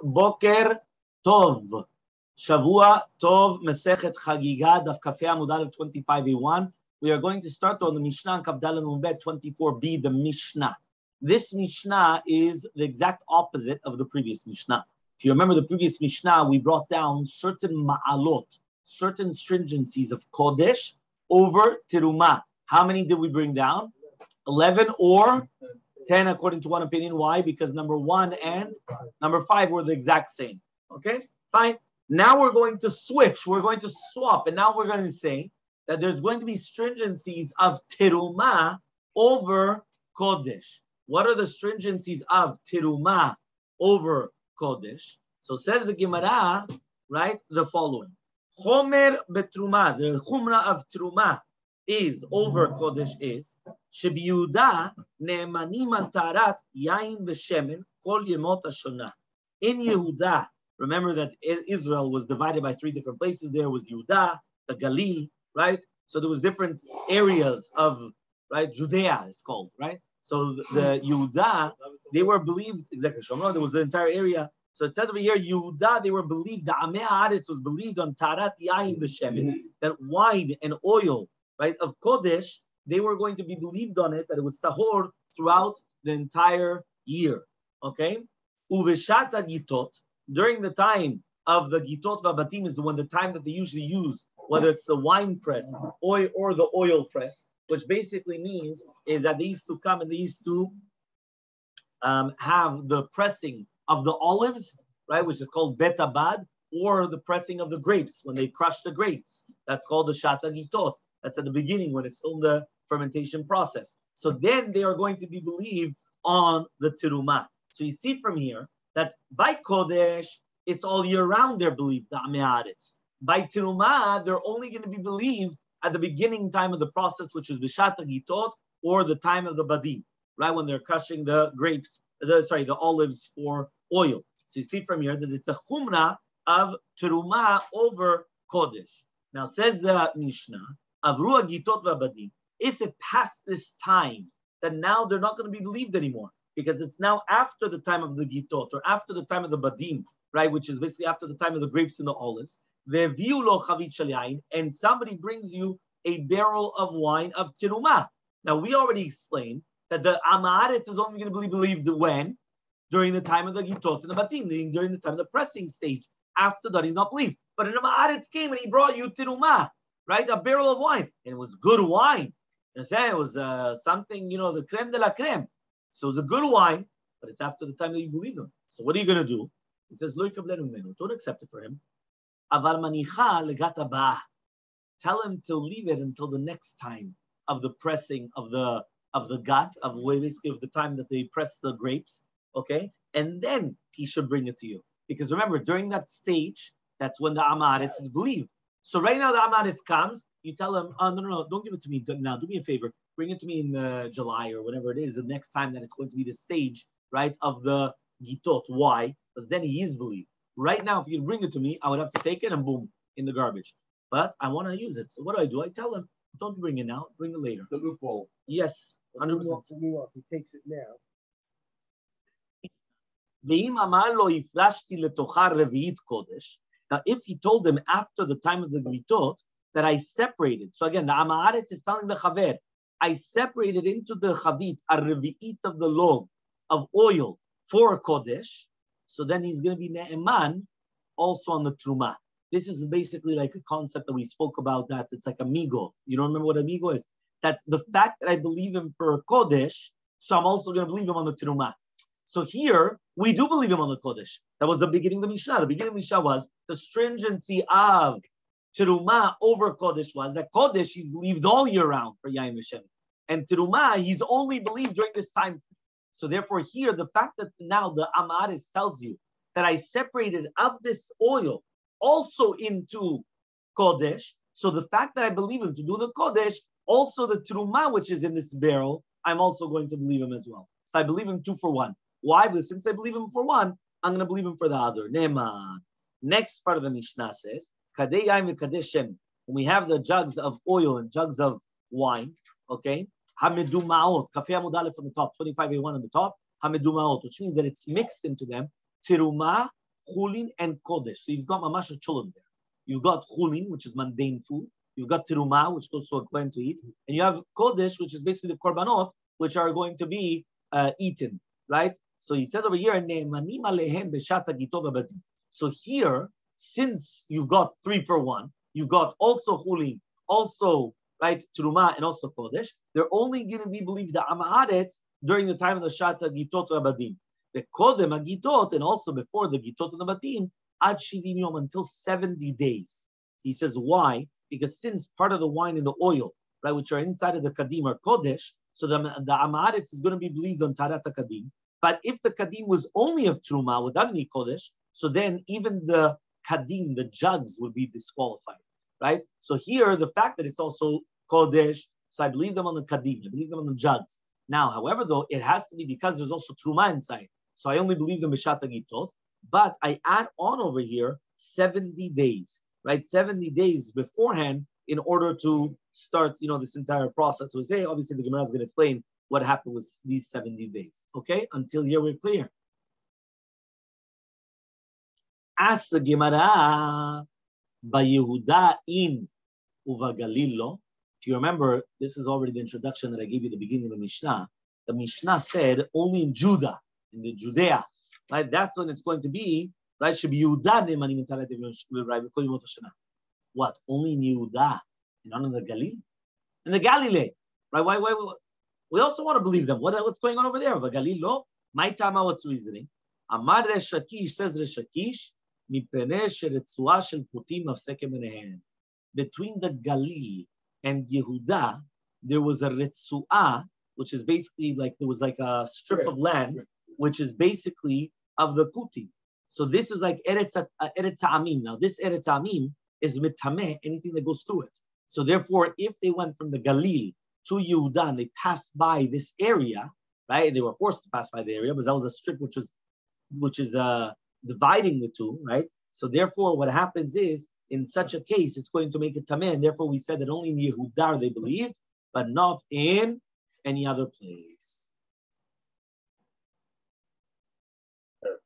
Boker Tov. Shavua Tov, Masechet Chagigah Daf 25a1. We are going to start on the Mishnah Kavdal Numbet 24b, the Mishnah. This Mishnah is the exact opposite of the previous Mishnah. If you remember the previous Mishnah, we brought down certain ma'alot, certain stringencies of Kodesh over Terumah. How many did we bring down? 11 or 10 according to one opinion. Why? Because number 1 and number 5 were the exact same. Okay, fine. Now we're going to switch. We're going to swap. And now we're going to say that there's going to be stringencies of Terumah over Kodesh. What are the stringencies of Terumah over Kodesh? So says the Gemara, right, the following. Chomer betrumah, the chumrah of Terumah is over Kodesh is Shebiyuda ne'emanim al tarat yain v'shemen kol yemot hashonah. In Yehuda, remember that Israel was divided by 3 different places. There was Yehuda, the Galil, right? So there was different areas of, right, Judea is called, right? So the Yehuda, they were believed, exactly, Shomron, there was the entire area. So it says over here, Yehuda, they were believed, the Amei Haaretz was believed on Tarat Yain B'Shemen, that wine and oil, right, of Kodesh, they were going to be believed on it, that it was tahor throughout the entire year, okay? Uveshata Gitot, during the time of the Gitot Vabatim is the time that they usually use, whether it's the wine press or the oil press, which basically means is that they used to come and they used to have the pressing of the olives, right, which is called betabad, or the pressing of the grapes, when they crush the grapes. That's called the shata gitot. That's at the beginning when it's still in the fermentation process. So then they are going to be believed on the terumah. So you see from here that by Kodesh, it's all year round they're believed, the Amei Haaretz. By terumah, they're only going to be believed at the beginning time of the process, which is b'shata gitot, or the time of the badim, right, when they're crushing the grapes, the olives for oil. So you see from here that it's a chumrah of terumah over Kodesh. Now says the Mishnah, avru gitot v'badim, if it passed this time, then now they're not going to be believed anymore, because it's now after the time of the gitot, or after the time of the badim, right, which is basically after the time of the grapes and the olives. And somebody brings you a barrel of wine of terumah. Now we already explained that the Amaretz is only going to be believed when? During the time of the Gitot and the Batim, during the time of the pressing stage. After that, he's not believed. But an Amaretz came and he brought you terumah, right? A barrel of wine. And it was good wine. You understand? It was something, the creme de la creme. So it was a good wine, but it's after the time that you believe him. So what are you going to do? He says, don't accept it for him. Aval manicha legata ba. Tell him to leave it until the next time of the pressing of the gut, basically of the time that they press the grapes, okay? And then he should bring it to you. Because remember, during that stage, that's when the Amaretz is believed. So right now the Amaretz comes, you tell him, oh, no, don't give it to me now. Do me a favor. Bring it to me in July or whatever it is, the next time that it's going to be the stage, right, of the Gitot. Why? Because then he is believed. Right now, if you bring it to me, I would have to take it and boom, in the garbage. But I want to use it. So what do? I tell him, don't bring it now, bring it later. The loophole. Yes, 100%. He takes it now. Now, if he told him after the time of the Gitot that I separated, so again, the Amaretz is telling the Chaver, I separated into the Chavit a revi'it of the log of oil for Kodesh, so then he's going to be Ne'eman also on the Trumah. This is basically like a concept that we spoke about, that it's like amigo. You don't remember what amigo is? That the fact that I believe him for Kodesh, so I'm also going to believe him on the Trumah. So here, we do believe him on the Kodesh. That was the beginning of the Mishnah. The beginning of the Mishnah was the stringency of Terumah over Kodesh was that Kodesh, he's believed all year round for Yain Hashem. And Terumah, he's only believed during this time. So therefore here, the fact that now the Amaretz tells you that I separated of this oil also into Kodesh, so the fact that I believe him to do the Kodesh, also the Terumah, which is in this barrel, I'm also going to believe him as well. So I believe him 2 for 1. Why? Because since I believe him for 1, I'm going to believe him for the other. Neman. Next part of the Mishnah says, Kadei Yain v'Kadei when we have the jugs of oil and jugs of wine, okay? Hamedumaot, Kafei Amud Aleph on the top, 25a1 on the top, Hamedumaot, which means that it's mixed into them, tiruma, chulin, and kodesh. So you've got mamash chulin there. You've got chulin, which is mundane food. You've got tiruma, which goes to a kohen to eat, and you have kodesh, which is basically the korbanot, which are going to be eaten, right? So he says over here, ne'emanim alehem b'shat hagito b'badim. So here, since you've got 3 for 1, you've got also chulin, also right tiruma, and also kodesh. They're only going to be believed the amaretz during the time of the shat hagitot v'badim. The kodem hagitot, and also before the gitot and the badim, ad shivim yom, until 70 days. He says why? Because since part of the wine and the oil, right, which are inside of the kadim are kodesh, so the amaretz is going to be believed on tarat kadim. But if the kadim was only of truma without any kodesh, so then even the kadim, the jugs, would be disqualified, right? So here, the fact that it's also kodesh, so I believe them on the kadim, I believe them on the jugs. Now, however, though, it has to be because there's also truma inside. So I only believe them b'shat hagitot, but I add on over here 70 days. Right, 70 days beforehand in order to start, this entire process. So we say, obviously, the Gemara is going to explain what happened with these 70 days. Okay, until here we're clear. Ask the Gemara, Yehuda in uva Galilo. If you remember, this is already the introduction that I gave you at the beginning of the Mishnah. The Mishnah said only in Judah, in the Judea, right? That's when it's going to be. Right, should be Yehuda ne'emanim tarat right? What? Only in Yehuda, and not in the Galilee, in the Galilee, right? Why? We also want to believe them. What's going on over there? Galilo, my tama. What's reasoning? Amar Resh Lakish, says Resh Lakish, mipnei sheretzua shel putim mafseke benehem. Between the Galil and Yehuda, there was a retzua, which is basically like there was like a strip of land, which is basically of the putim. So this is like Eretz Ha'amim. Now this Eretz Ha'amim is mitameh, anything that goes through it. So therefore, if they went from the Galil to Yehuda and they passed by this area, right? They were forced to pass by the area, because that was a strip which is dividing the two, right? So therefore, what happens is, in such a case, it's going to make it tameh, and therefore we said that only in Yehuda they believed, but not in any other place.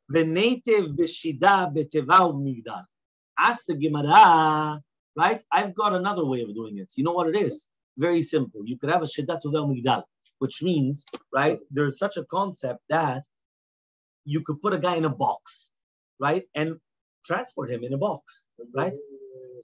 The native b'shida b'teva u'migdal. Ask the Gemara, right? I've got another way of doing it. You know what it is? Very simple. You could have a shida teva u'migdal, which means, right? There's such a concept that you could put a guy in a box, right, and transport him in a box, right?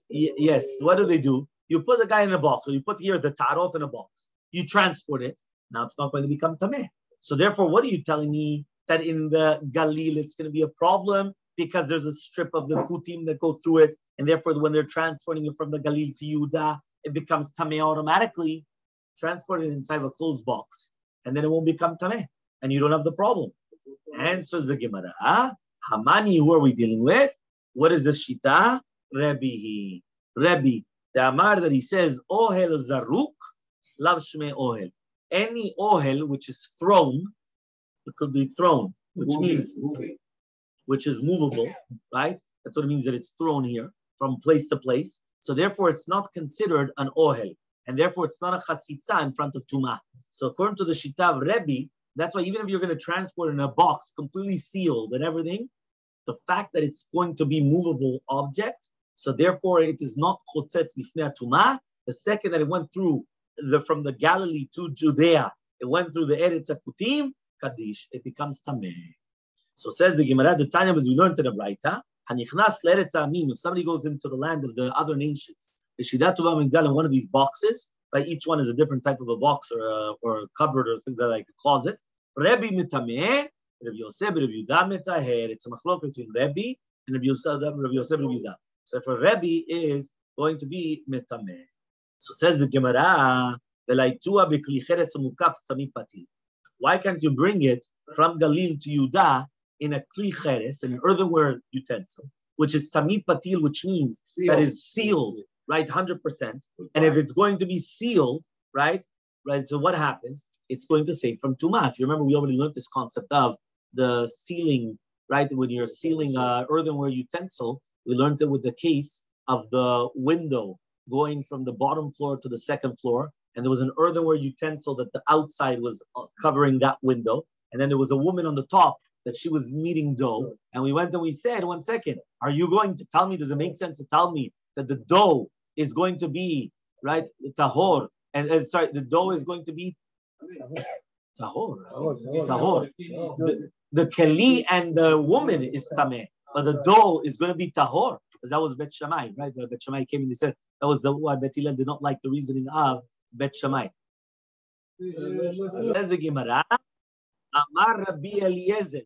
Yes. What do? You put the guy in a box, or you put here the tarot in a box. You transport it. Now it's not going to become tameh. So therefore, what are you telling me? That in the Galil it's going to be a problem because there's a strip of the kutim that go through it, and therefore when they're transporting it from the Galil to Yehuda, it becomes tameh automatically. Transport it inside of a closed box, and then it won't become tameh, and you don't have the problem. Answers the Gemara. Hamani, who are we dealing with? What is the shita? Rebbe, the Amar that he says ohel zaruk, lav shmei ohel. Any ohel which is thrown. It could be thrown, which means which is movable, right? That's what it means that it's thrown here from place to place. So therefore, it's not considered an ohel, and therefore it's not a chatzitza in front of tuma. So according to the shita of Rebbe, that's why even if you're going to transport in a box completely sealed and everything, the fact that it's going to be movable object, so therefore it is not chotzetz bifnei tuma. The second that it went through from the Galilee to Judea, it went through the Eretz Akutim. Kaddish, it becomes tameh. So says the Gemara, the Tanya, as we learned in the Braita, hanichnas le'eretz ha'amim. If somebody goes into the land of the other nations, b'shida tova migdal, in one of these boxes, right? Each one is a different type of a box or a cupboard or things like a closet. Rebbe mitameh, Rabbi Yosef, Rabbi Yehuda mitaher. It's a machlok between Rebbe and Rabbi Yosef, Rabbi Yehuda. So if a Rebbe is going to be mitameh, so says the Gemara, v'laitua b'kli cheres mukaf tzamid patil. Why can't you bring it from Galil to Yehuda in a kli cheres, an earthenware utensil, which is tamid patil, which means that is sealed, right, 100%. And if it's going to be sealed, right, so what happens? It's going to save from tuma. If you remember, we already learned this concept of the sealing, right? When you're sealing an earthenware utensil, we learned it with the case of the window going from the bottom floor to the second floor. And there was an earthenware utensil that the outside was covering that window. And then there was a woman on the top that she was kneading dough, and we went and we said, 1 second, are you going to tell me, does it make sense to tell me that the dough is going to be, right, tahor, and the dough is going to be tahor. The keli and the woman is tameh, but the dough is going to be tahor, because that was Bet Shammai, right? The Bet Shammai came and they said that was why Bet Hillel did not like the reasoning of Bet Shammai. Says the Gemara, Amar Rabbi Eliezer,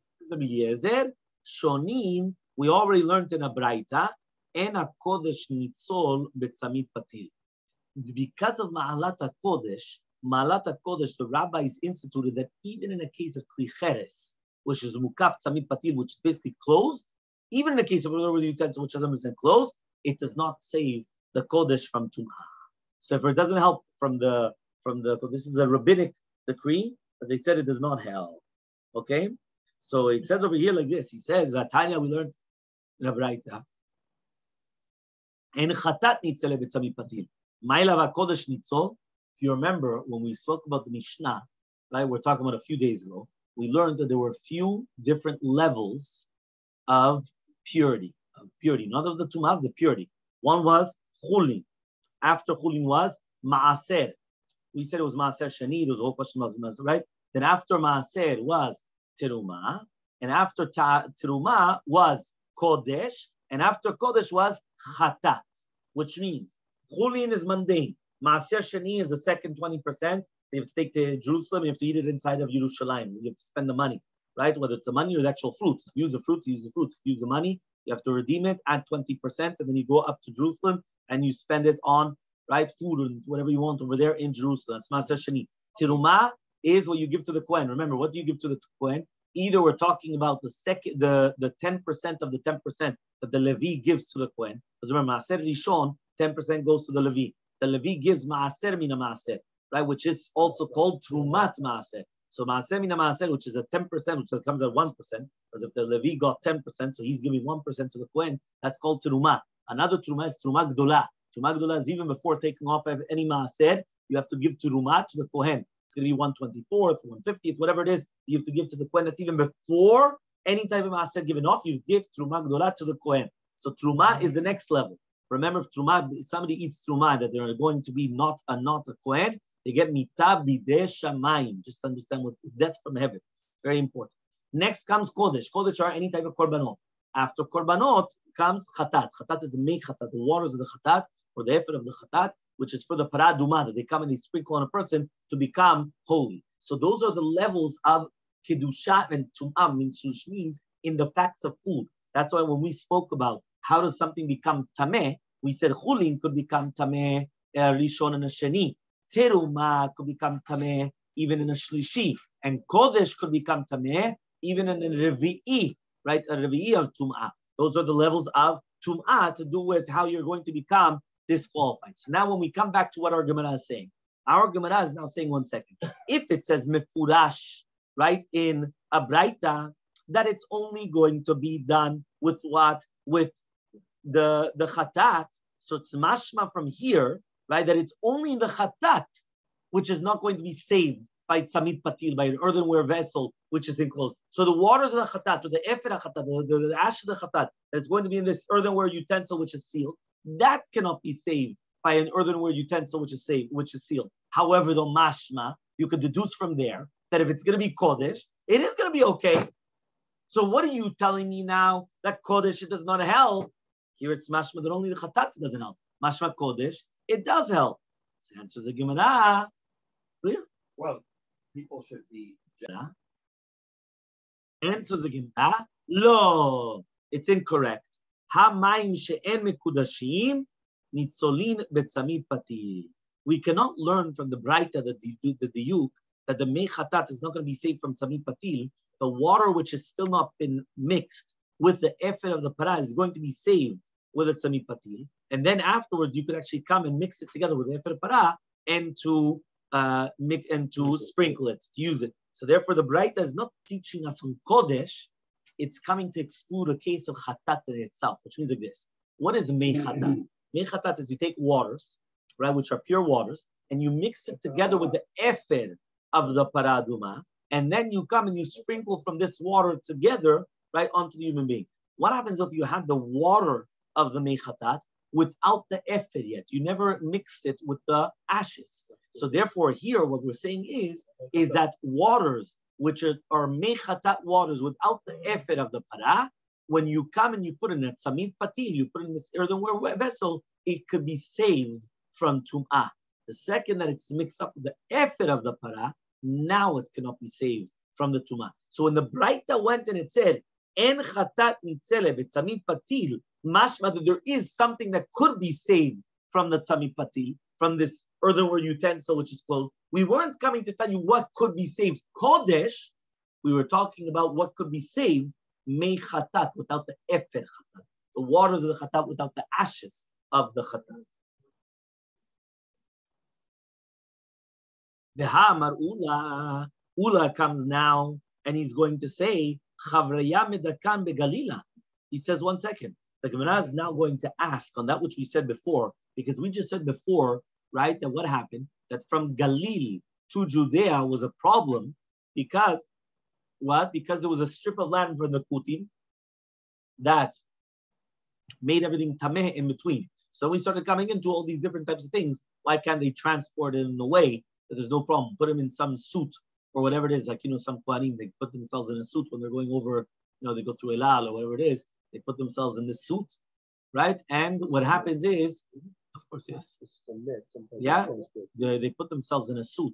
Shonin, we already learned in a Braita, En HaKodesh Nitzol Betzamid Patil. Because of Ma'alat HaKodesh, the rabbis instituted that even in a case of Kli Cheres, which is Mukaf Tzamid Patil, which is basically closed, even in the case of another utensil which doesn't say closed, it does not save the Kodesh from Tum'ah. So if it doesn't help from the, this is a rabbinic decree, but they said it does not help. Okay? So it says over here like this. He says, Vatanya, we learned in a Braita, En chatat nitzele betzamid patil. Ma'ila v'kodesh nitzol. If you remember, when we spoke about the Mishnah, right, we're talking about a few days ago, we learned that there were a few different levels of purity, not of the tumah, the purity. One was chulin. After chulin was maaser. We said it was maaser shani, there was a whole question about maaser, right? Then after maaser was teruma, and after teruma was kodesh, and after kodesh was chatat, which means chulin is mundane. Maaser shani is the second 20%. You have to take to Jerusalem, you have to eat it inside of Yerushalayim. You have to spend the money, right? Whether it's the money or the actual fruits. Use the fruits, use the fruits. Use the money, you have to redeem it, add 20%, and then you go up to Jerusalem and you spend it on, right, food or whatever you want over there in Jerusalem. It's Maaser Shani. Tirumah is what you give to the Kohen. Remember, what do you give to the Kohen? Either we're talking about the 10% of the 10% that the Levi gives to the Kohen. Because remember, Maaser Rishon, 10% goes to the Levi. The Levi gives Maaser Mina Maaser, right, which is also called Trumat Maaser. So Maaser Mina Maaser, which is a 10%, which comes at 1%, because if the Levi got 10%, so he's giving 1% to the Kohen, that's called Truma. Another Truma is Truma Gdola. Truma Gdola is even before taking off any Maaser, you have to give Truma to the Kohen. It's going to be 1/24th, 1/50th, whatever it is, you have to give to the Kohen. That's even before any type of Maaser given off, you give Truma Gdola to the Kohen. So Truma is the next level. Remember, if somebody eats Truma, that they're going to be not a Kohen, they get mitab bidei shamayim. Just understand what that's from heaven. Very important. Next comes kodesh. Kodesh are any type of korbanot. After korbanot comes chatat. Chatat is the main chatat, the waters of the chatat, or the effort of the chatat, which is for the paraduma, that they come and they sprinkle on a person to become holy. So those are the levels of kedusha and tum'ah, which means in the facts of food. That's why when we spoke about how does something become tameh, we said chulin could become tameh, rishon and a sheni. Teruma could become tameh even in a shlishi, and kodesh could become tameh even in a revi'i, right? A revi'i of tum'ah. Those are the levels of tum'ah to do with how you're going to become disqualified. So now when we come back to what our Gemara is saying, our Gemara is now saying 1 second. If it says mefurash, right, in a braita, that it's only going to be done with what? With the chatat. So it's mashma from here, right, that it's only in the chatat, which is not going to be saved by tzamid patil, by an earthenware vessel, which is enclosed. So the waters of the chatat, or the efer chatat, the ash of the chatat, that's going to be in this earthenware utensil, which is sealed, that cannot be saved by an earthenware utensil, which is sealed. However, the mashma, you could deduce from there that if it's going to be kodesh, it is going to be okay. So what are you telling me now that kodesh, it does not help? Here it's mashma that only the chatat doesn't help. Mashma kodesh, it does help. So answers the Gemara. Clear? Well, people should be. Answers the Gemara. Lo, it's incorrect. Ha'mayim she'en mekudashim nitzolin betzamid patil. We cannot learn from the Braita, the diuk, that the mei chatat is not going to be saved from tzamid patil. The water which has still not been mixed with the efer of the parah is going to be saved with a tzamid patil, and then afterwards you could actually come and mix it together with the efer parah and to sprinkle it, to use it. So therefore, the Braita is not teaching us on kodesh; it's coming to exclude a case of chatat in itself, which means like this: what is mei chatat? Mei chatat is you take waters, right, which are pure waters, and you mix it together with the efer of the paraduma, and then you come and you sprinkle from this water together, right, onto the human being. What happens if you have the water of the mechatat without the efer yet? You never mixed it with the ashes. So therefore, here what we're saying is that waters which are mechatat waters without the efer of the para, when you come and you put in a tzamid patil, you put in this earthenware vessel, it could be saved from tum'ah. The second that it's mixed up with the efer of the para, now it cannot be saved from the tum'ah. So when the Braita went and it said, En chatat nitzele b'tzamid patil, mashma, that there is something that could be saved from the tzamid patil, from this earthenware utensil which is closed. We weren't coming to tell you what could be saved kodesh. We were talking about what could be saved mei chatat, without the efer chatat, the waters of the chatat, without the ashes of the chatat. The Ha'amar Ula, Ula comes now and he's going to say, Chavraya medakan begalila. He says, 1 second. The Gemara is now going to ask on that which we said before, because we just said before, right, that what happened? That from Galil to Judea was a problem because what? Because there was a strip of land from the Kutim that made everything tameh in between. So we started coming into all these different types of things. Why can't they transport it in a way that there's no problem? Put them in some suit or whatever it is, like, some Kohanim, they put themselves in a suit when they're going over, they go through Elal or whatever it is, they put themselves in this suit, right? And what happens is, of course, yes. Yeah, they put themselves in a suit.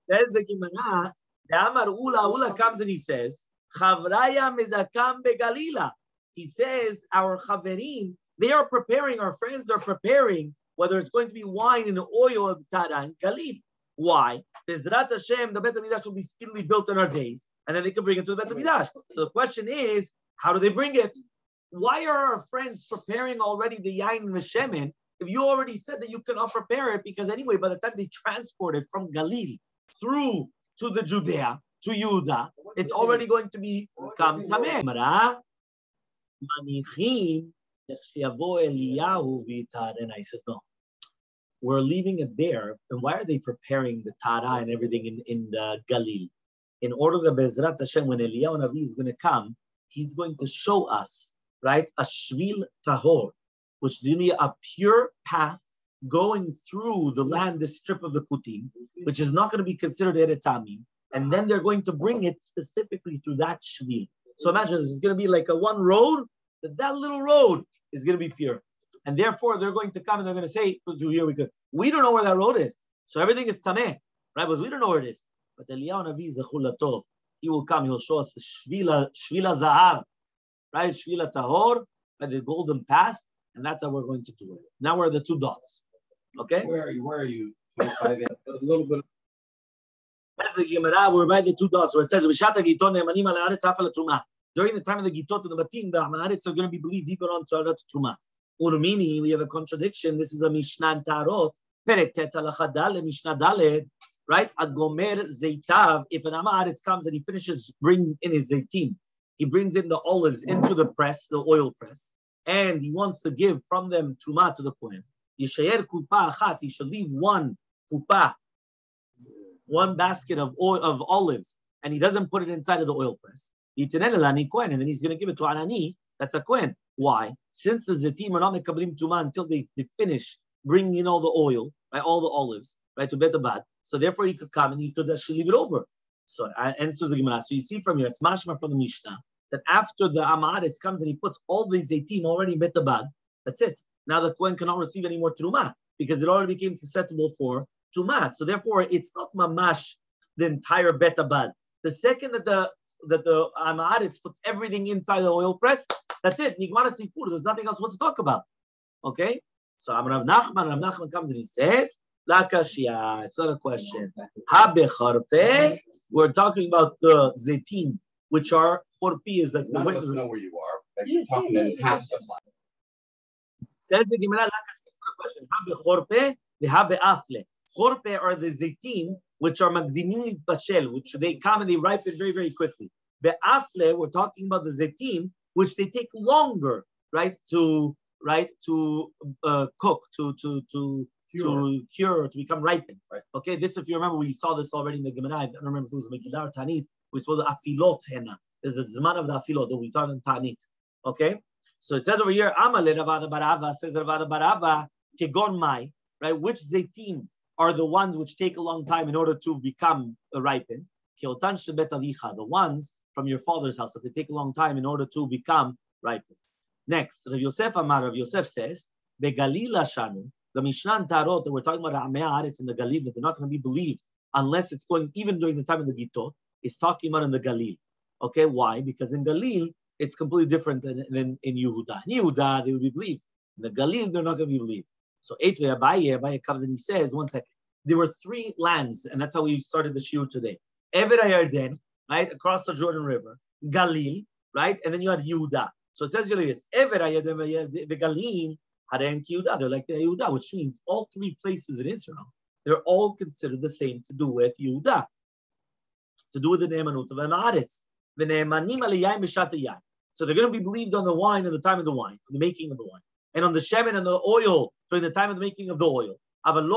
There's the Gemara, the Amar Ula comes and he says, Chavraya medakam begalila. He says, our chaverim, they are preparing, our friends are preparing, whether it's going to be wine and oil of Tara and Galil. Why? Bezrat Hashem, the Bet HaMikdash will be speedily built in our days, and then they can bring it to the Bet HaMikdash. So the question is, how do they bring it? Why are our friends preparing already the yain and the shemen if you already said that you cannot prepare it? Because anyway, by the time they transport it from Galil through to the Judea, to Yehuda, it's already going to be come tameh. Manichin, and he says, no, we're leaving it there. And why are they preparing the Tara and everything in the Galil? In order that Bezrat Hashem, when Eliyahu Navi is going to come, he's going to show us, right, a shvil tahor, which is going to be a pure path going through the land, this strip of the Kutim, which is not going to be considered Eretamim. And then they're going to bring it specifically through that shvil. So imagine this is going to be like a one road, that little road is going to be pure. And therefore, they're going to come and they're going to say, we don't know where that road is. So everything is tameh, right? Because we don't know where it is. But Eliyahu Navi is a chulatov. He will come, he'll show us the shvila zahav, right? Shvila tahor, right? The golden path. And that's how we're going to do it. Now we're the two dots. Okay? Where are you? 25 a little bit. That's the Gemara. We're by the two dots where it says, during the time of the Gitot and the Batim, the Hamaritz are going to be believed deeper on Torah Truma. Urmini, we have a contradiction. This is a Mishnah and Tarot. Perek Tet Halacha Daled, Mishnah Daled, right? Agomer Zeitav. If an Hamaritz comes and he finishes bringing in his Zaitim, he brings in the olives into the press, the oil press, and he wants to give from them Truma to the Kohen. Yishayer Kupa Achat, he should leave one Kupa, one basket of oil, of olives, and he doesn't put it inside of the oil press. And then he's going to give it to Anani, that's a Kohen. Why? Since the Zetim are not Mekablim Tuma until they finish bringing in all the oil, right, all the olives, right, to Bet Abad. So therefore he could come and he could actually leave it over. So answers the Gemara. So you see from here, it's mashma from the Mishnah, that after the Amaretz comes and he puts all the Zetim already in Bet Abad, that's it. Now the Kohen cannot receive any more Truma because it already became susceptible for Tuma. So therefore it's not mamash the entire Bet Abad. The second that the Amaretz puts everything inside the oil press, that's it. Nigmar Sipur. There's nothing else to talk about. Okay? So Rav Nachman comes and he says, La Kashia. It's not a question. Habecharpe. We're talking about the Zetim, which are Chorpi is like the None of us know where you are. But you're talking in half the flat. Says the Gemara, La Kashia. Habechorpe, the Habeafle. Chorpe are the Zetim, which are Magdimin Bashel, which they come and they ripen very, very quickly. Be'afle, we're talking about the Zetim, which they take longer, right, to cook, to to cure or to become ripened. Right. Okay, this, if you remember, we saw this already in the Gemara. I don't remember if it was Megillah or Tanit. We saw the afilot henna. There's a zman of the afilot that we taught in Tanit. Okay, so it says over here, Amale Ravada Barava, says Ravada Barava, Kegon Mai, right? Which zaitim are the ones which take a long time in order to become ripened? Keotan Shebet Avicha, the ones from your father's house, that they take a long time in order to become ripened. Next, Rav Yosef Amar, Rav Yosef says, Begalila Shanu, the Mishnah Tarot that we're talking about Amei Haaretz in the Galil, that they're not going to be believed unless it's going, even during the time of the Gitot, is talking about in the Galil. Okay, why? Because in Galil, it's completely different than in Yehuda. In Yehuda, they would be believed. In the Galil, they're not going to be believed. So Abaye comes and he says, one second, there were three lands, and that's how we started the shiur today. Ever Yarden, right, across the Jordan River, Galil, right, and then you had Yehuda. So it says like this, Ever Yarden, the Galil, Haren Yehuda, they're like the Yehuda, which means all three places in Israel, they're all considered the same to do with Yehuda, to do with the Ne'emanut of Haaretz. So they're going to be believed on the wine at the time of the wine, the making of the wine, and on the shemen and the oil during the time of the making of the oil. Not on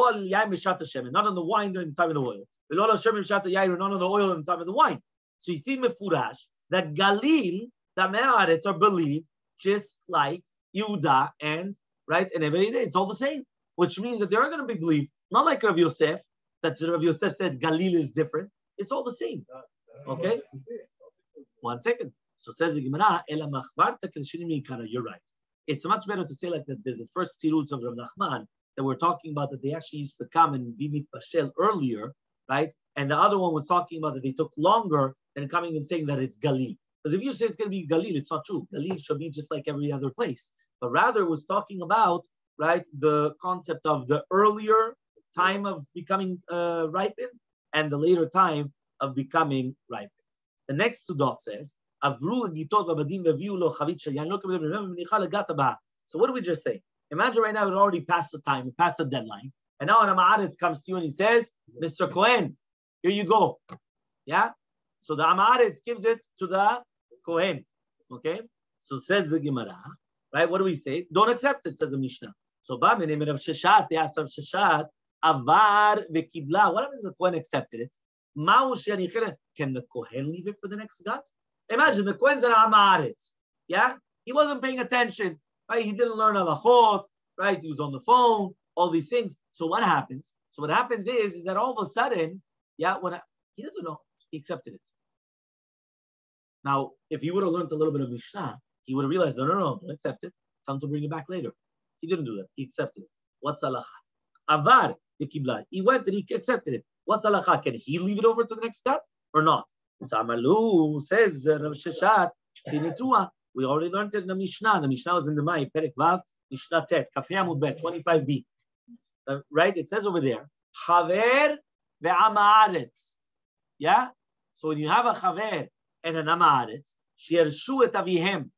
the wine during the time of the oil. Not on the oil in the time of the wine. So you see mefurash that Galil, the Me'aretz are believed just like Yehuda and right and every day. It's all the same, which means that they are going to be believed, not like Rav Yosef. That Rav Yosef said Galil is different. It's all the same. Okay. 1 second. So says the Gemara, you're right. It's much better to say like the first tirutz of Rav Nachman that we're talking about, that they actually used to come and be mitbashel earlier, right? And the other one was talking about that they took longer than coming and saying that it's Galil. Because if you say it's going to be Galil, it's not true. Galil should be just like every other place. But rather it was talking about, right, the concept of the earlier time of becoming ripened and the later time of becoming ripened. The next sudot says, so what do we just say? Imagine right now it already passed the time, passed the deadline, and now an Amaretz comes to you and he says, Mr. Cohen, here you go. Yeah? So the Amaretz gives it to the Cohen. Okay? So says the Gemara, right? What do we say? Don't accept it, says the Mishnah. So Ba Menem Rav Sheshat, they asked Rav Sheshat, Avar vekibla. What happens if the Cohen accepted it? Can the Kohen leave it for the next gut? Imagine the Kohen's an Amaretz. Yeah? He wasn't paying attention. Right? He didn't learn halachot. Right? He was on the phone. All these things. So what happens? So what happens is that all of a sudden, yeah, he doesn't know. He accepted it. Now, if he would have learned a little bit of Mishnah, he would have realized, no, don't accept it. Tell him to bring it back later. He didn't do that. He accepted it. What's halacha? Avar the kibla. He went and he accepted it. What's halacha? Can he leave it over to the next cut or not? Samalu says Rav Sheshat Tinitua. We already learned it in the Mishnah. The Mishnah was in the Mai Perek Vav Mishnah Tet Kafei Amud Bet 25b. Right? It says over there Chaver ve'Amaretz. Yeah. So when you have a Chaver and an Amaretz, shershu et avihem,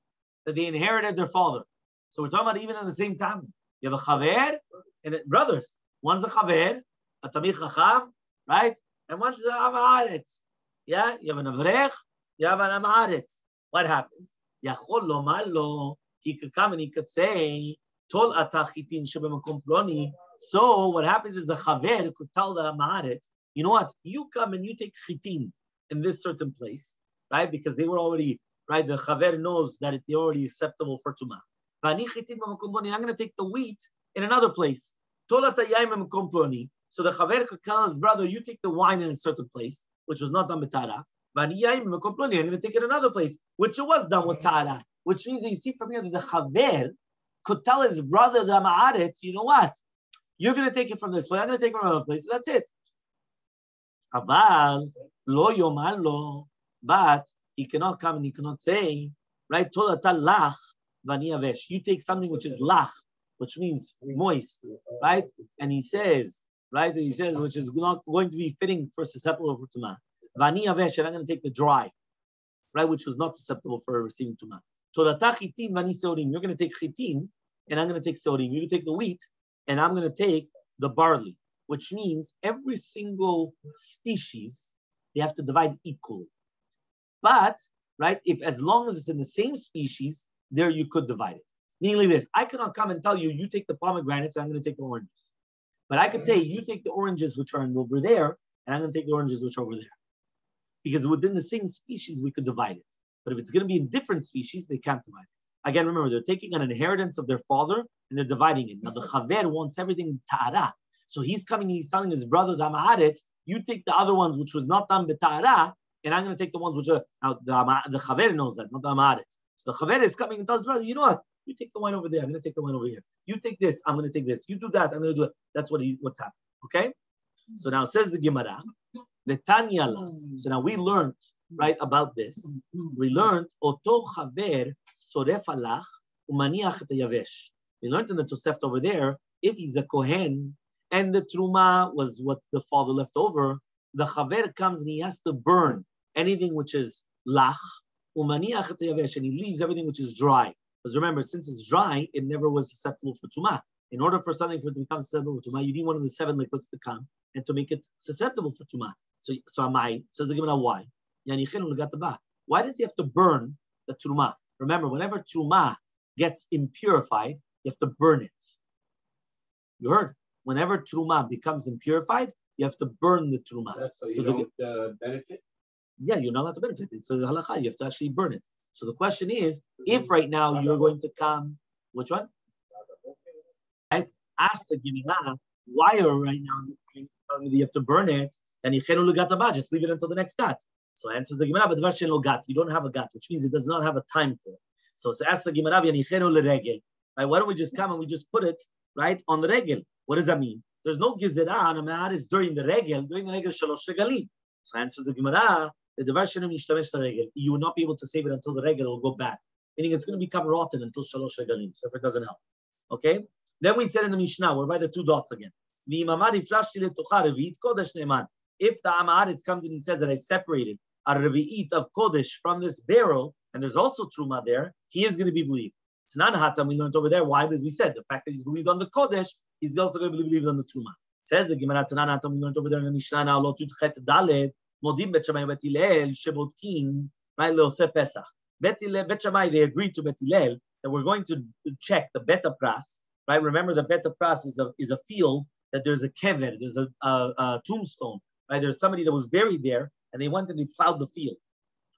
that they inherited their father. So we're talking about even in the same time. You have a Chaver and brothers. One's a Chaver, a Tamich Chachav, right? And one's a Amaretz. Yeah, you have an Avrech, you have an Amaretz. What happens? Yachol lo malo. He could come and he could say, Tol atachitin shebemakom ploni. So what happens is the Chaver could tell the Amaretz, you know what? You come and you take chitin in this certain place, right? Because they were already, right? The Chaver knows that they're already acceptable for Tumah. Vani chitin bemakom ploni. I'm going to take the wheat in another place. Tol atayim bemakom ploni. So the Chaver could tell his brother, you take the wine in a certain place, which was not done with Tara. I'm going to take it in another place, which it was done with Tara. Which means that you see from here that the Chaver could tell his brother, the Ma'aretz, you know what? You're going to take it from this place, I'm going to take it from another place. That's it. Aval, lo yomar lo. But he cannot come and he cannot say, right? Tolata lach vani avesh. You take something which is lach, which means moist, right? And he says, right? He says, which is not going to be fitting for susceptible for Tumah. Vani avesh, and I'm going to take the dry, right? Which was not susceptible for receiving Tumah. Tolata chitin vani seorim. You're going to take chitin, and I'm going to take seorim. You're going to take the wheat, and I'm going to take the barley, which means every single species, they have to divide equally. But, right, if as long as it's in the same species, there you could divide it. Meaning this, I cannot come and tell you, you take the pomegranates, and I'm going to take the oranges. But I could say, you take the oranges which are over there, and I'm going to take the oranges which are over there. Because within the same species, we could divide it. But if it's going to be in different species, they can't divide it. Again, remember, they're taking an inheritance of their father, and they're dividing it. Now, the chaver wants everything ta'ara. So he's coming and he's telling his brother, the ma'aretz, you take the other ones which was not done b'ta'ara, and I'm going to take the ones which are, now the chaver knows that, not the ma'aretz. So the chaver is coming and tells his brother, you know what? You take the wine over there, I'm going to take the wine over here. You take this, I'm going to take this. You do that, I'm going to do it. That's what's happening. Okay? So now says the Gemara, so now we learned, right, about this. We learned, Oto chaver soref alach umaniach et yavesh. We learned in the Tosefta over there, if he's a kohen and the truma was what the father left over, the chaver comes and he has to burn anything which is lach umaniach et yavesh, and he leaves everything which is dry. Because remember, since it's dry, it never was susceptible for tumah. In order for something for it to become susceptible for tumah, you need one of the 7 liquids to come and to make it susceptible for tumah. So Amai says the Gemara, why? Why does he have to burn the truma? Remember, whenever truma gets impurified, you have to burn it. You heard? Whenever truma becomes impurified, you have to burn the truma. So you don't benefit? Yeah, you're not allowed to benefit. It's a halakha. You have to actually burn it. So the question is, if right now you're going to come, which one? I asked the Gemara, why are right now you telling me that you have to burn it? And just leave it until the next gat. So answers the Gemara, but you don't have a gat, which means it does not have a time for it. So ask the Gemara, right? Why don't we just come and we just put it right on the regel? What does that mean? There's no gizera on a ma'aris during the regel shalosh regalim. So answers the Gemara, you will not be able to save it until the regel will go bad. Meaning it's going to become rotten until shalosh regalim. So if it doesn't help. Okay? Then we said in the Mishnah, we're by the 2 dots again. If the Amaretz comes and he says that I separated a revi'it of Kodesh from this barrel, and there's also Truma there, he is going to be believed. It's not a Hatam, we learned over there. Why? Because we said the fact that he's believed on the Kodesh, he's also going to be believed on the Truma. Says the Gemara Tanan Hatam, we learned over there in the Mishnah now, Lo Tutchet Dalet, Modim Bet Shammai Bet Hillel, Shebotkin, right, Leose Pesach. Bet Shammai, they agreed to Bet Hillel that we're going to check the Beta Pras, right? Remember the Beta Pras is a field that there's a kever, there's a tombstone. Right? There's somebody that was buried there, and they went and they plowed the field.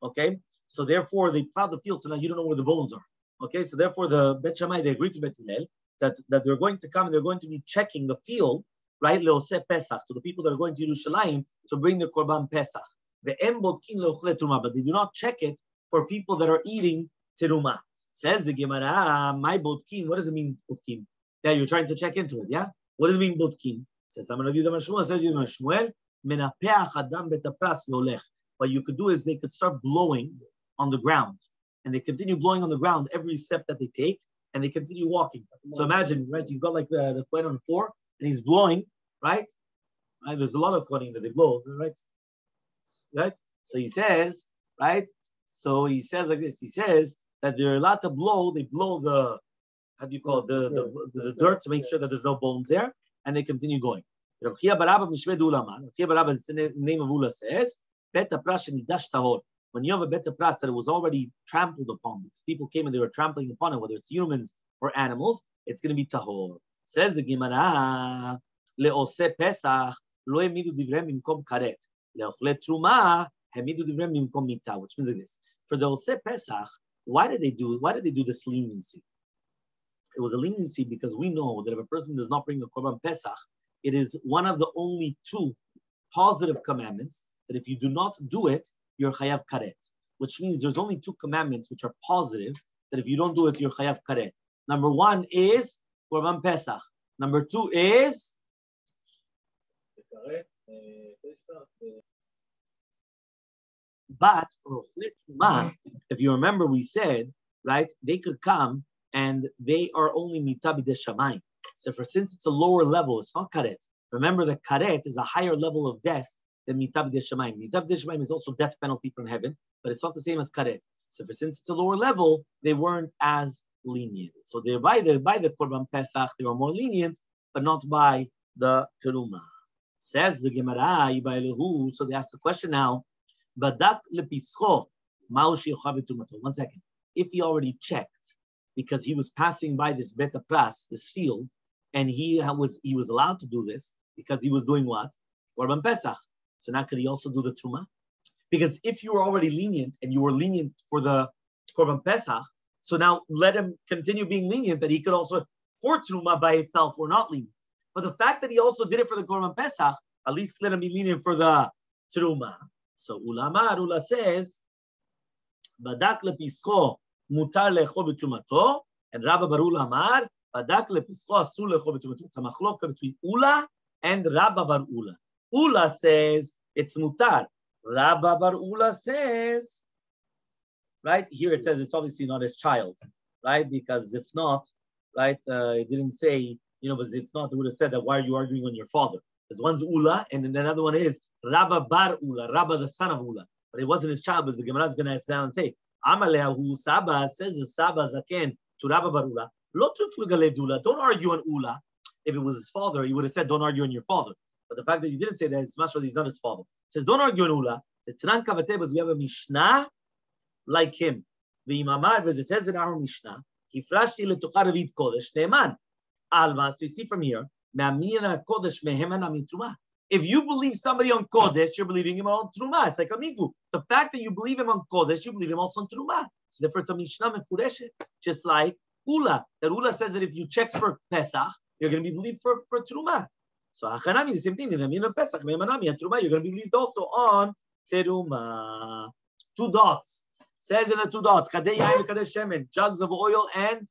Okay, so therefore they plowed the field, so now you don't know where the bones are. Okay, so therefore the Bet Shammai, they agreed to Bet Hillel that they're going to come and they're going to be checking the field, right? Leoseh Pesach, to the people that are going to Yerushalayim to bring the Korban Pesach. The Bodkin leochle Teruma, but they do not check it for people that are eating Teruma. Says the Gemara, my Bodkin. What does it mean, Bodkin? Yeah, you're trying to check into it. Yeah, what does it mean, Bodkin? Says I'm going to give them a Shmuel. Says you Shmuel. What you could do is they could start blowing on the ground, and they continue blowing on the ground every step that they take, and they continue walking. So imagine, right? You've got like the coin on the floor, and he's blowing, right? There's a lot of coining that they blow, right? Right? So he says, right? So he says like this. He says that they're allowed to blow. They blow the, how do you call it? The dirt to make sure that there's no bones there, and they continue going. Rav Chia bar Abba Mishmei Ulama. Rav Chia bar Abba, the name of Ula says, Beta Pras Nidash Tahor. When you have a Beta Pras that it was already trampled upon, people came and they were trampling upon it, whether it's humans or animals, it's going to be Tahor. Says the Gemara, Leose Pesach, Lo Emidu Divrem Mimkom Karet. Leochle Truma, Hemidu Divrem Mimkom Mita, which means like this. For the Ose Pesach, why did they do this leniency? It was a leniency because we know that if a person does not bring the Korban Pesach, it is one of the only 2 positive commandments that if you do not do it, you're chayav karet. Which means there's only 2 commandments which are positive that if you don't do it, you're chayav karet. Number 1 is Korban Pesach. Number 2 is but for if you remember, we said, right, they could come and they are only mitabi de shamayim. So since it's a lower level, it's not karet. Remember that karet is a higher level of death than mitab de shamayim. Mitab de shamayim is also death penalty from heaven, but it's not the same as karet. So since it's a lower level, they weren't as lenient. So they're by the Korban Pesach, they were more lenient, but not by the Teruma. Says the Gemara, so they ask the question now, Badak lepischo, one second. If he already checked, because he was passing by this Beta Pras, this field, and he was allowed to do this because he was doing what? Korban Pesach. So now could he also do the Truma? Because if you were already lenient and you were lenient for the Korban Pesach, so now let him continue being lenient that he could also for Truma by itself or not lenient. But the fact that he also did it for the Korban Pesach, at least let him be lenient for the Truma. So Ula says, Badak lepischo mutar lechol b'trumato, and Rabba Bar Ula Amar, Badak lepischo asur lechol b'trumato. It's a machlokah between Ula and Rabba Bar Ula. Ula says it's mutar. Rabba Bar Ula says, right here it says it's obviously not his child, right? Because if not, right, it didn't say, but if not, it would have said that why are you arguing on your father? Because one's Ula, and then another one is Rabba Bar Ula, Rabba the son of Ula. But it wasn't his child, because the Gemara is going to sit down and say, Amalehu Saba says the Saba Zaken to Rabba Bar Ula, don't argue on Ula. If it was his father, he would have said, don't argue on your father. But the fact that you didn't say that, it's much rather he's not his father. It says, don't argue on Ula. It's Ran Kavatebas, we have a Mishnah like him. Because it says in our Mishnah, Hifrashti letucha Ravit Kodesh, Ne'eman. Alma, so you see from here, if you believe somebody on Kodesh, you're believing him on Truma. It's like Amigu. The fact that you believe him on Kodesh, you believe him also on Truma. So therefore, it's a Mishnah Mefureshet, just like Ula. That Ula says that if you check for Pesach, you're going to be believed for Truma. So Hachanami, the same thing. Pesach, Me'emanami, and Truma, you're going to be believed also on Teruma. 2 dots. Says in the 2 dots, Kadei Yain Kadei Shemen, jugs of oil and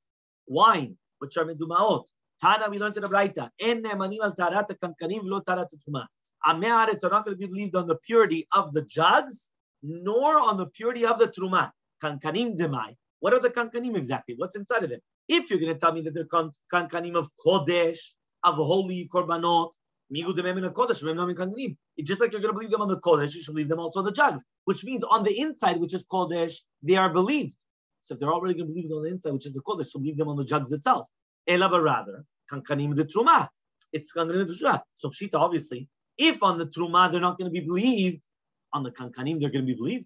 wine, which are Medumaot. Tana, we learned in the Braita. En ne'emanim al tarata kankanim v'lo tarata tuma. Amei haaretz are not going to be believed on the purity of the jugs, nor on the purity of the truma. Kankanim demai. What are the kankanim exactly? What's inside of them? If you're going to tell me that they're kankanim of kodesh, of holy korbanot, migu demem in kodesh, kankanim. It's just like you're going to believe them on the kodesh, you should believe them also on the jugs. Which means on the inside, which is kodesh, they are believed. So if they're already going to believe it on the inside, which is the kodesh, so believe them on the jugs itself. Ela, but rather, kankanim the truma. It's kankanim the truma. So pshita, obviously, if on the truma they're not going to be believed, on the kankanim they're going to be believed.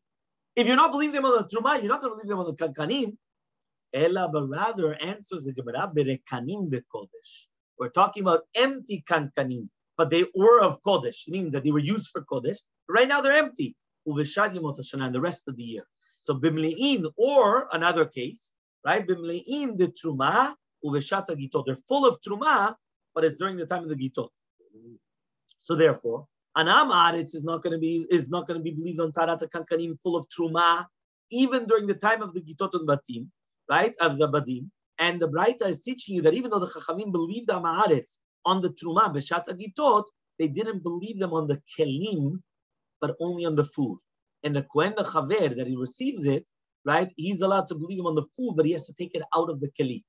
If you're not believing them on the truma, you're not going to believe them on the kankanim. Ela, but rather, answers the Gemara berekanim the kodesh. We're talking about empty kankanim, but they were of kodesh, meaning that they were used for kodesh. But right now they're empty. Uveshad yemot hashana, and the rest of the year. So bimlein, or another case, right? Bimlein the truma. They're full of truma, but it's during the time of the gitot. So therefore, anam aretz is not going to be believed on tarata kankanim full of truma, even during the time of the gitot and batim, right? Of the badim. And the Braita is teaching you that even though the chachamim believed am aretz on the truma b'shat gitot, they didn't believe them on the kelim, but only on the food. And the kohen the chaver that he receives it, right? He's allowed to believe him on the food, but he has to take it out of the kelim.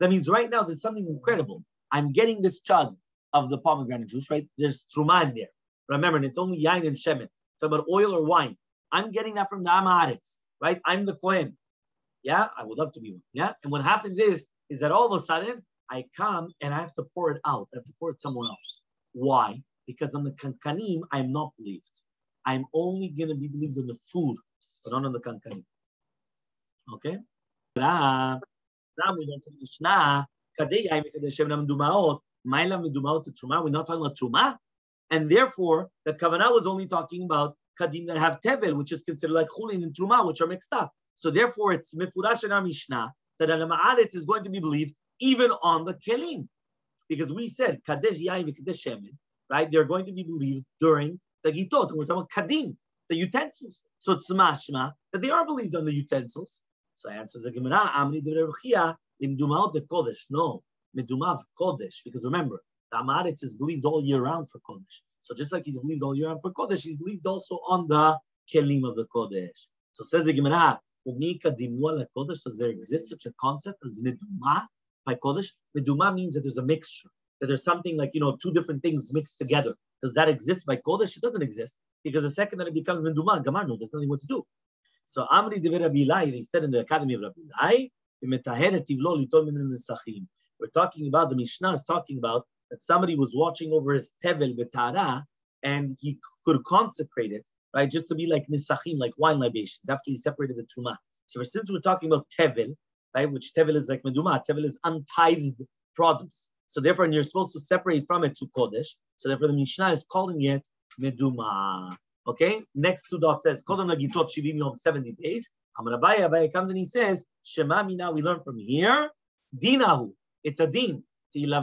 That means right now there's something incredible. I'm getting this jug of the pomegranate juice, right? There's truma in there. Remember, and it's only yain and shemen. It's about oil or wine. I'm getting that from the am haaretz, right? I'm the kohen. Yeah, I would love to be one. Yeah, and what happens is that all of a sudden I come and I have to pour it out. I have to pour it somewhere else. Why? Because on the kankanim I'm not believed. I'm only going to be believed on the food, but not on the kankanim. Okay. Now we don't take Mishnah. We're not talking about truma, and therefore the kavanah was only talking about kadim that have tevel, which is considered like chulin and truma, which are mixed up. So therefore, it's mefurash in our Mishnah that an ma'aretz is going to be believed even on the kelim, because we said kadesh yain v'kadesh shemen, right? They're going to be believed during the gitot, and we're talking about kadim, the utensils. So it's mashma that they are believed on the utensils. So answers the Gemara, Amri Divrei Rechia, Limdumaot de Kodesh. No, Medumav Kodesh. Because remember, the Amaretz is believed all year round for Kodesh. So just like he's believed all year round for Kodesh, he's believed also on the Kelim of the Kodesh. So says the Gemara, Umika Dimua la Kodesh, does there exist such a concept as Meduma by Kodesh? Meduma means that there's a mixture, that there's something like, 2 different things mixed together. Does that exist by Kodesh? It doesn't exist. Because the second that it becomes Meduma, Gamarno, there's nothing more to do. So Amri Divrei Rabbi Ilai, they said in the Academy of Rabbi Ilai, we're talking about, the Mishnah is talking about that somebody was watching over his tevel betara, and he could consecrate it, right, just to be like nisachim, like wine libations, after he separated the truma. So since we're talking about tevel, right, which tevel is like meduma, tevel is untithed produce. So therefore, and you're supposed to separate from it to Kodesh. So therefore, the Mishnah is calling it Meduma. Okay? Next two dots says, Kodam Nagitot Shivim Yom, 70 days. Amar Abaye comes and he says, Shema Mina, we learn from here, Dinahu, it's a din. That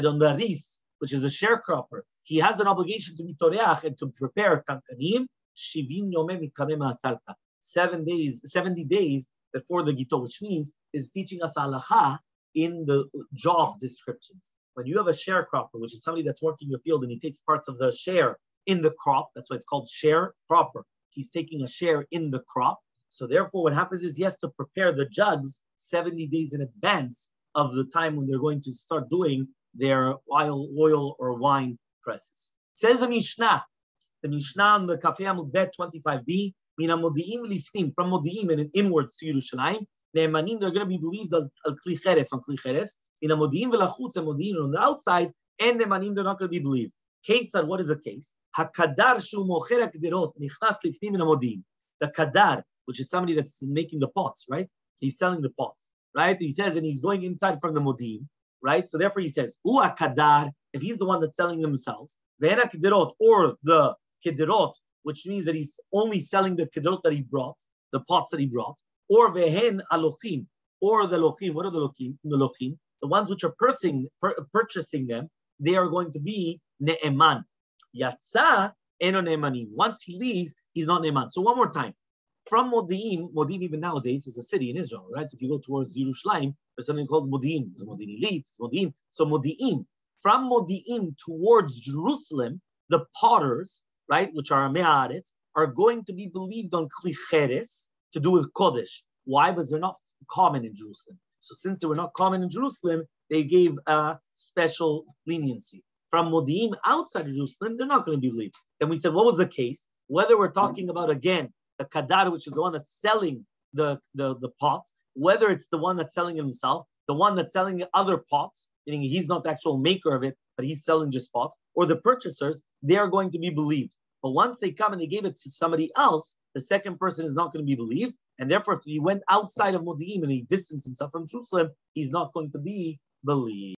on the aris, which is a sharecropper, he has an obligation to be toreach and to prepare kankanim, 70 days before the gito, which means is teaching us halacha in the job descriptions. When you have a sharecropper, which is somebody that's working your field and he takes parts of the share in the crop, that's why it's called sharecropper. He's taking a share in the crop. So therefore, what happens is he has to prepare the jugs 70 days in advance of the time when they're going to start doing their oil or wine presses. Says the Mishnah on the Kafei Amud Bet 25b, Mina Modi'im Lifnim, from Modi'im and inwards to Yerushalayim, Ne'emanim, they're going to be believed on Kli Cheres, Mina Modi'im Velachutz, and Modi'im on the outside, and Ne'emanim, they're not going to be believed. Ketzad, what is the case? HaKadar Shu Mocher HaKderot, Nichnas Lifnim Mina Modi'im. The Kadar, which is somebody that's making the pots, right? He's selling the pots, right? He says, and he's going inside from the modim, right? So therefore he says, Ua kadar, if he's the one that's selling themselves, ve'ena kederot, or the kederot, which means that he's only selling the kederot that he brought, the pots that he brought, or vehen alochin, or the lochin. What are the lochin? The lochin, the ones which are purchasing them, they are going to be ne'eman. Yatsa eno ne'emanim. Once he leaves, he's not ne'eman. So one more time. From Modi'im even nowadays is a city in Israel, right? If you go towards Yerushalayim, there's something called Modi'im. There's Modi'im Elite, Modi'im. So Modi'im, from Modi'im towards Jerusalem, the potters, right, which are Me'aretz, are going to be believed on Kli Cheres to do with Kodesh. Why? Because they're not common in Jerusalem. So since they were not common in Jerusalem, they gave a special leniency. From Modi'im outside of Jerusalem, they're not going to be believed. Then we said, what was the case? Whether we're talking about, again, the kadar, which is the one that's selling the pots, whether it's the one that's selling it himself, the one that's selling other pots, meaning he's not the actual maker of it, but he's selling just pots, or the purchasers, they are going to be believed. But once they come and they gave it to somebody else, the second person is not going to be believed. And therefore, if he went outside of Modi'im and he distanced himself from Jerusalem, he's not going to be believed.